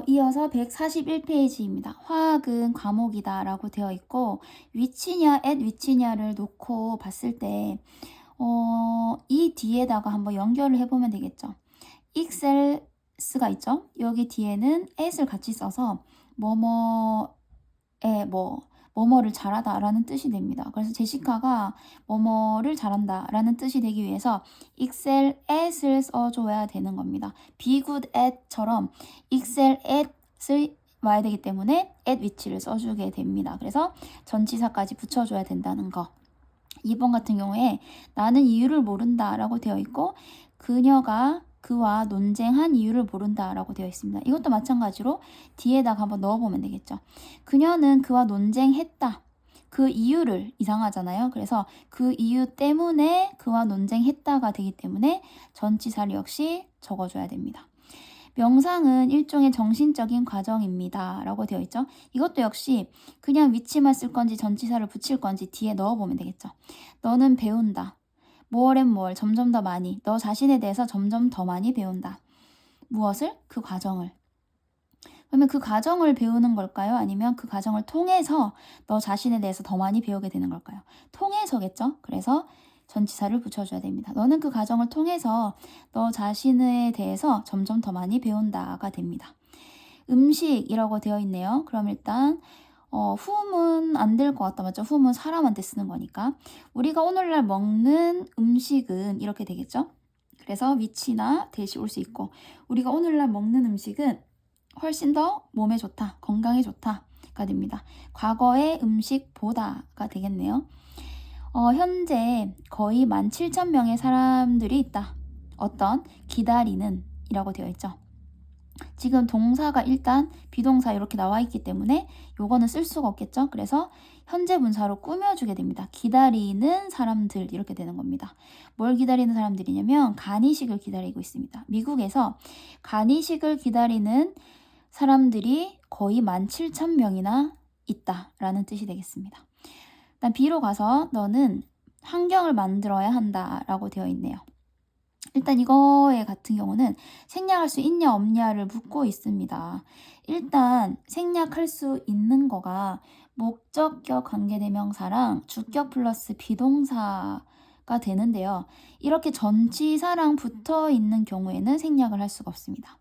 이어서 141페이지입니다. 화학은 과목이다 라고 되어 있고 위치냐 at 위치냐를 놓고 봤을 때 이 뒤에다가 한번 연결을 해보면 되겠죠. excel스가 있죠. 여기 뒤에는 at을 같이 써서 뭐뭐를 잘하다 라는 뜻이 됩니다. 그래서 제시카가 뭐뭐를 잘한다 라는 뜻이 되기 위해서 excel at을 써줘야 되는 겁니다. be good at처럼 excel at을 와야 되기 때문에 at 위치를 써주게 됩니다. 그래서 전치사까지 붙여줘야 된다는 거. 2번 같은 경우에 나는 이유를 모른다 라고 되어 있고 그녀가 그와 논쟁한 이유를 모른다 라고 되어 있습니다. 이것도 마찬가지로 뒤에다가 한번 넣어보면 되겠죠. 그녀는 그와 논쟁했다. 그 이유를 이상하잖아요. 그래서 그 이유 때문에 그와 논쟁했다가 되기 때문에 전치사를 역시 적어줘야 됩니다. 명상은 일종의 정신적인 과정입니다 라고 되어 있죠. 이것도 역시 그냥 위치만 쓸 건지 전치사를 붙일 건지 뒤에 넣어보면 되겠죠. 너는 배운다. more and more, 점점 더 많이. 너 자신에 대해서 점점 더 많이 배운다. 무엇을? 그 과정을. 그러면 그 과정을 배우는 걸까요? 아니면 그 과정을 통해서 너 자신에 대해서 더 많이 배우게 되는 걸까요? 통해서겠죠? 그래서 전치사를 붙여줘야 됩니다. 너는 그 과정을 통해서 너 자신에 대해서 점점 더 많이 배운다가 됩니다. 음식이라고 되어 있네요. 그럼 일단 whom은 안 될 것 같다. 맞죠? whom은 사람한테 쓰는 거니까. 우리가 오늘날 먹는 음식은 이렇게 되겠죠? 그래서 위치나 대시 올 수 있고 우리가 오늘날 먹는 음식은 훨씬 더 몸에 좋다, 건강에 좋다가 됩니다. 과거의 음식보다가 되겠네요. 현재 거의 17,000명의 사람들이 있다. 어떤 기다리는 이라고 되어 있죠. 지금 동사가 일단 비동사 이렇게 나와 있기 때문에 요거는 쓸 수가 없겠죠. 그래서 현재 분사로 꾸며주게 됩니다. 기다리는 사람들 이렇게 되는 겁니다. 뭘 기다리는 사람들이냐면 간이식을 기다리고 있습니다. 미국에서 간이식을 기다리는 사람들이 거의 17,000명이나 있다라는 뜻이 되겠습니다. 일단 B로 가서 너는 환경을 만들어야 한다라고 되어 있네요. 일단 이거에 같은 경우는 생략할 수 있냐 없냐를 묻고 있습니다. 일단 생략할 수 있는 거가 목적격 관계대명사랑 주격 플러스 비동사가 되는데요. 이렇게 전치사랑 붙어 있는 경우에는 생략을 할 수가 없습니다.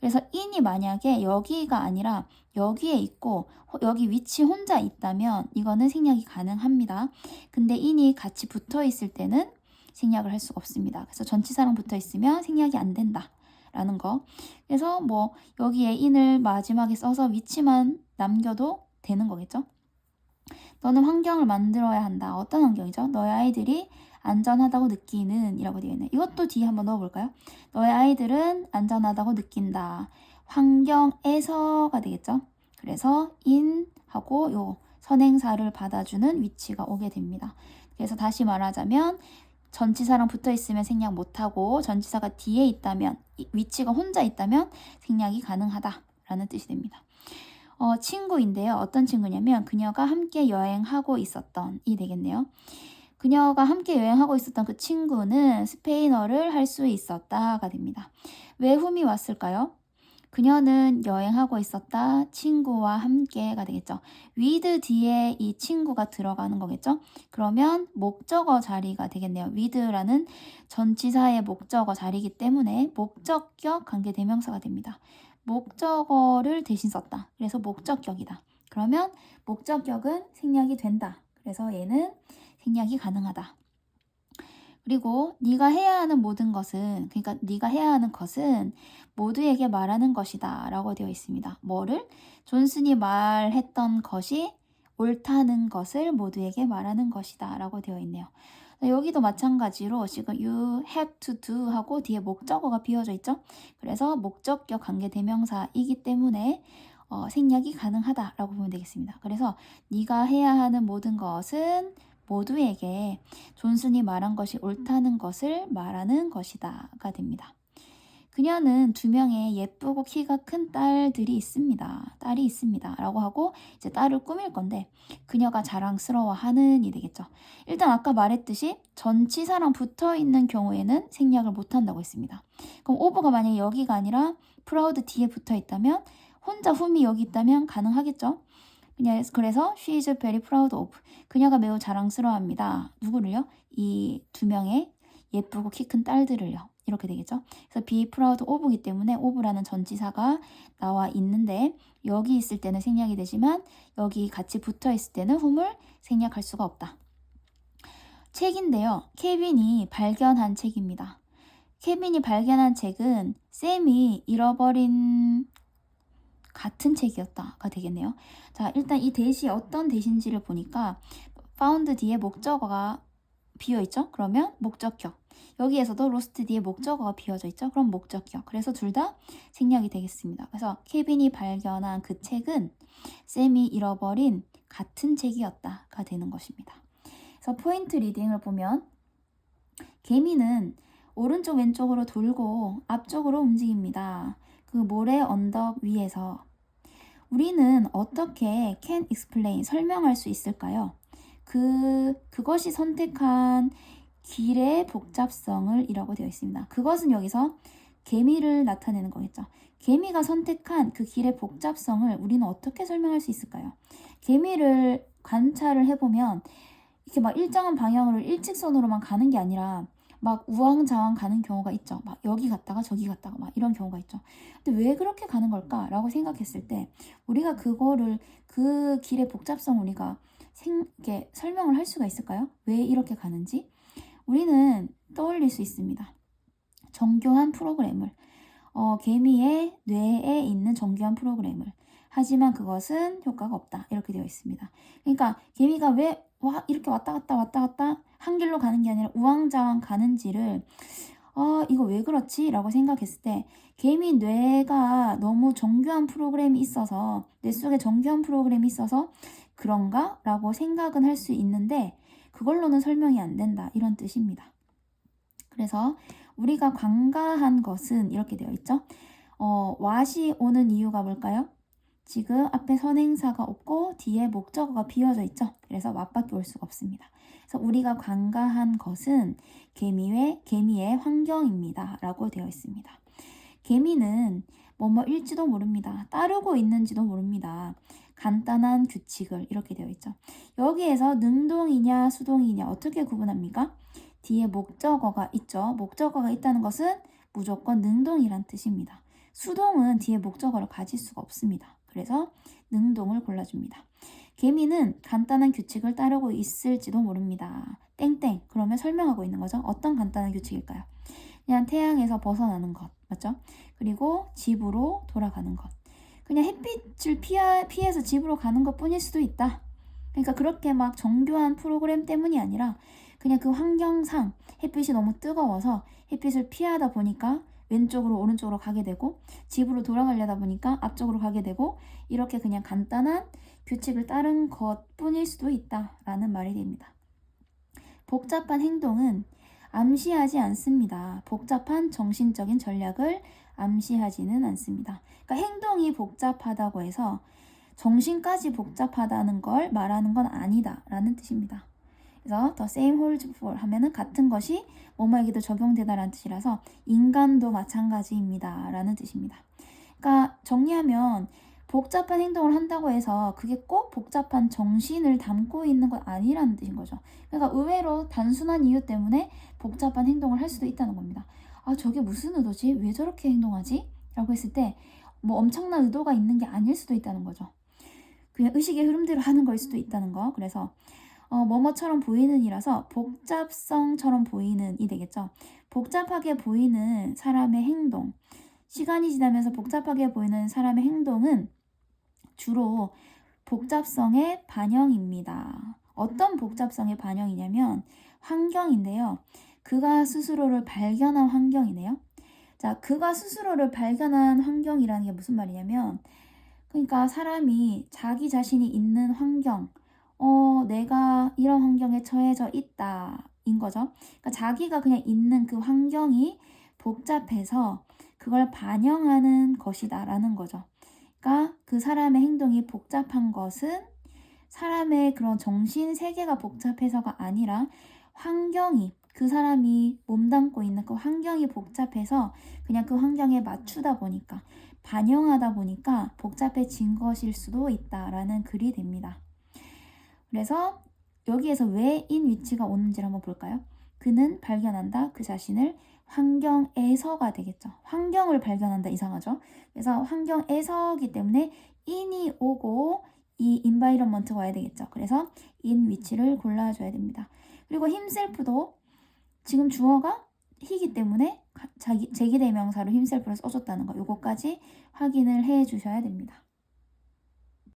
그래서 in이 만약에 여기가 아니라 여기에 있고 여기 위치 혼자 있다면 이거는 생략이 가능합니다. 근데 in이 같이 붙어 있을 때는 생략을 할 수가 없습니다. 그래서 전치사랑 붙어 있으면 생략이 안 된다 라는 거. 그래서 뭐 여기에 in을 마지막에 써서 위치만 남겨도 되는 거겠죠. 너는 환경을 만들어야 한다. 어떤 환경이죠? 너의 아이들이 안전하다고 느끼는 이라고 되어 있네요. 이것도 뒤에 한번 넣어볼까요? 너의 아이들은 안전하다고 느낀다. 환경에서가 되겠죠? 그래서 in 하고 요 선행사를 받아주는 위치가 오게 됩니다. 그래서 다시 말하자면 전치사랑 붙어 있으면 생략 못하고 전치사가 뒤에 있다면 위치가 혼자 있다면 생략이 가능하다라는 뜻이 됩니다. 친구인데요. 어떤 친구냐면 그녀가 함께 여행하고 있었던 이 되겠네요. 그녀가 함께 여행하고 있었던 그 친구는 스페인어를 할 수 있었다가 됩니다. 왜 훔이 왔을까요? 그녀는 여행하고 있었다. 친구와 함께가 되겠죠. with 뒤에 이 친구가 들어가는 거겠죠. 그러면 목적어 자리가 되겠네요. with라는 전치사의 목적어 자리이기 때문에 목적격 관계대명사가 됩니다. 목적어를 대신 썼다. 그래서 목적격이다. 그러면 목적격은 생략이 된다. 그래서 얘는 생략이 가능하다. 그리고 네가 해야 하는 모든 것은, 그러니까 네가 해야 하는 것은 모두에게 말하는 것이다 라고 되어 있습니다. 뭐를? 존슨이 말했던 것이 옳다는 것을 모두에게 말하는 것이다 라고 되어 있네요. 여기도 마찬가지로 지금 you have to do 하고 뒤에 목적어가 비어져 있죠. 그래서 목적격 관계대명사이기 때문에 생략이 가능하다라고 보면 되겠습니다. 그래서 네가 해야 하는 모든 것은 모두에게 존슨이 말한 것이 옳다는 것을 말하는 것이다가 됩니다. 그녀는 2명의 예쁘고 키가 큰 딸이 있습니다 라고 하고 이제 딸을 꾸밀 건데 그녀가 자랑스러워하는 이 되겠죠. 일단 아까 말했듯이 전치사랑 붙어있는 경우에는 생략을 못한다고 했습니다. 그럼 오브가 만약에 여기가 아니라 proud 뒤에 붙어 있다면 혼자 whom이 여기 있다면 가능하겠죠? 그래서 she is very proud of. 그녀가 매우 자랑스러워합니다. 누구를요? 이 두 명의 예쁘고 키 큰 딸들을요. 이렇게 되겠죠? 그래서 be proud of이기 때문에 of라는 전치사가 나와 있는데 여기 있을 때는 생략이 되지만 여기 같이 붙어 있을 때는 whom을 생략할 수가 없다. 책인데요. 케빈이 발견한 책입니다. 케빈이 발견한 책은 샘이 잃어버린 같은 책이었다가 되겠네요. 자, 일단 이 대시 어떤 대신지를 보니까 found 뒤에 목적어가 비어있죠? 그러면 목적격. 여기에서도 lost 뒤에 목적어가 비어져 있죠? 그럼 목적격. 그래서 둘 다 생략이 되겠습니다. 그래서 케빈이 발견한 그 책은 샘이 잃어버린 같은 책이었다가 되는 것입니다. 그래서 포인트 리딩을 보면 개미는 오른쪽 왼쪽으로 돌고 앞쪽으로 움직입니다. 그 모래 언덕 위에서 우리는 어떻게 can explain 설명할 수 있을까요? 그것이 선택한 길의 복잡성을 이라고 되어 있습니다. 그것은 여기서 개미를 나타내는 거겠죠. 개미가 선택한 그 길의 복잡성을 우리는 어떻게 설명할 수 있을까요? 개미를 관찰을 해보면 이렇게 막 일정한 방향으로 일직선으로만 가는 게 아니라 막 우왕좌왕 가는 경우가 있죠. 막 여기 갔다가 저기 갔다가 막 이런 경우가 있죠. 근데 왜 그렇게 가는 걸까라고 생각했을 때 우리가 그거를 그 길의 복잡성 우리가 이렇게 설명을 할 수가 있을까요? 왜 이렇게 가는지 우리는 떠올릴 수 있습니다. 정교한 프로그램을 개미의 뇌에 있는 정교한 프로그램을 하지만 그것은 효과가 없다 이렇게 되어 있습니다. 그러니까 개미가 왜 이렇게 왔다 갔다 한 길로 가는 게 아니라 우왕좌왕 가는지를 이거 왜 그렇지? 라고 생각했을 때 개미 뇌가 너무 정교한 프로그램이 있어서 뇌 속에 정교한 프로그램이 있어서 그런가? 라고 생각은 할 수 있는데 그걸로는 설명이 안 된다 이런 뜻입니다. 그래서 우리가 관가한 것은 이렇게 되어 있죠. what이 오는 이유가 뭘까요? 지금 앞에 선행사가 없고 뒤에 목적어가 비어져 있죠. 그래서 what밖에 올 수가 없습니다. 그래서 우리가 관가한 것은 개미의 환경입니다. 라고 되어 있습니다. 개미는 뭐뭐일지도 모릅니다. 따르고 있는지도 모릅니다. 간단한 규칙을 이렇게 되어 있죠. 여기에서 능동이냐 수동이냐 어떻게 구분합니까? 뒤에 목적어가 있죠. 목적어가 있다는 것은 무조건 능동이란 뜻입니다. 수동은 뒤에 목적어를 가질 수가 없습니다. 그래서 능동을 골라줍니다. 개미는 간단한 규칙을 따르고 있을지도 모릅니다. 땡땡. 그러면 설명하고 있는 거죠. 어떤 간단한 규칙일까요? 그냥 태양에서 벗어나는 것. 맞죠? 그리고 집으로 돌아가는 것. 그냥 햇빛을 피해서 집으로 가는 것 뿐일 수도 있다. 그러니까 그렇게 막 정교한 프로그램 때문이 아니라 그냥 그 환경상 햇빛이 너무 뜨거워서 햇빛을 피하다 보니까 왼쪽으로 오른쪽으로 가게 되고 집으로 돌아가려다 보니까 앞쪽으로 가게 되고 이렇게 그냥 간단한 규칙을 따른 것뿐일 수도 있다라는 말이 됩니다. 복잡한 행동은 암시하지 않습니다. 복잡한 정신적인 전략을 암시하지는 않습니다. 그러니까 행동이 복잡하다고 해서 정신까지 복잡하다는 걸 말하는 건 아니다 라는 뜻입니다. 그래서 the same holds for 하면은 같은 것이 뭐뭐에게도 적용되다라는 뜻이라서 인간도 마찬가지입니다 라는 뜻입니다. 그러니까 정리하면 복잡한 행동을 한다고 해서 그게 꼭 복잡한 정신을 담고 있는 건 아니라는 뜻인 거죠. 그러니까 의외로 단순한 이유 때문에 복잡한 행동을 할 수도 있다는 겁니다. 저게 무슨 의도지? 왜 저렇게 행동하지? 라고 했을 때 뭐 엄청난 의도가 있는 게 아닐 수도 있다는 거죠. 그냥 의식의 흐름대로 하는 걸 수도 있다는 거. 그래서 뭐뭐처럼 보이는 이라서 복잡성처럼 보이는 이 되겠죠. 복잡하게 보이는 사람의 행동. 시간이 지나면서 복잡하게 보이는 사람의 행동은 주로 복잡성의 반영입니다. 어떤 복잡성의 반영이냐면 환경인데요. 그가 스스로를 발견한 환경이네요. 자, 그가 스스로를 발견한 환경이라는 게 무슨 말이냐면 그러니까 사람이 자기 자신이 있는 환경, 내가 이런 환경에 처해져 있다 인 거죠. 그러니까 자기가 그냥 있는 그 환경이 복잡해서 그걸 반영하는 것이다 라는 거죠. 그러니까 그 사람의 행동이 복잡한 것은 사람의 그런 정신 세계가 복잡해서가 아니라 환경이 그 사람이 몸담고 있는 그 환경이 복잡해서 그냥 그 환경에 맞추다 보니까 반영하다 보니까 복잡해진 것일 수도 있다라는 글이 됩니다. 그래서 여기에서 왜 in which가 오는지를 한번 볼까요? 그는 발견한다. 그 자신을 환경에서가 되겠죠. 환경을 발견한다. 이상하죠? 그래서 환경에서기 때문에 in이 오고 이 environment가 와야 되겠죠. 그래서 in which를 골라줘야 됩니다. 그리고 himself도 지금 주어가 he이기 때문에 제기대명사로 himself를 써줬다는 거. 요거까지 확인을 해 주셔야 됩니다.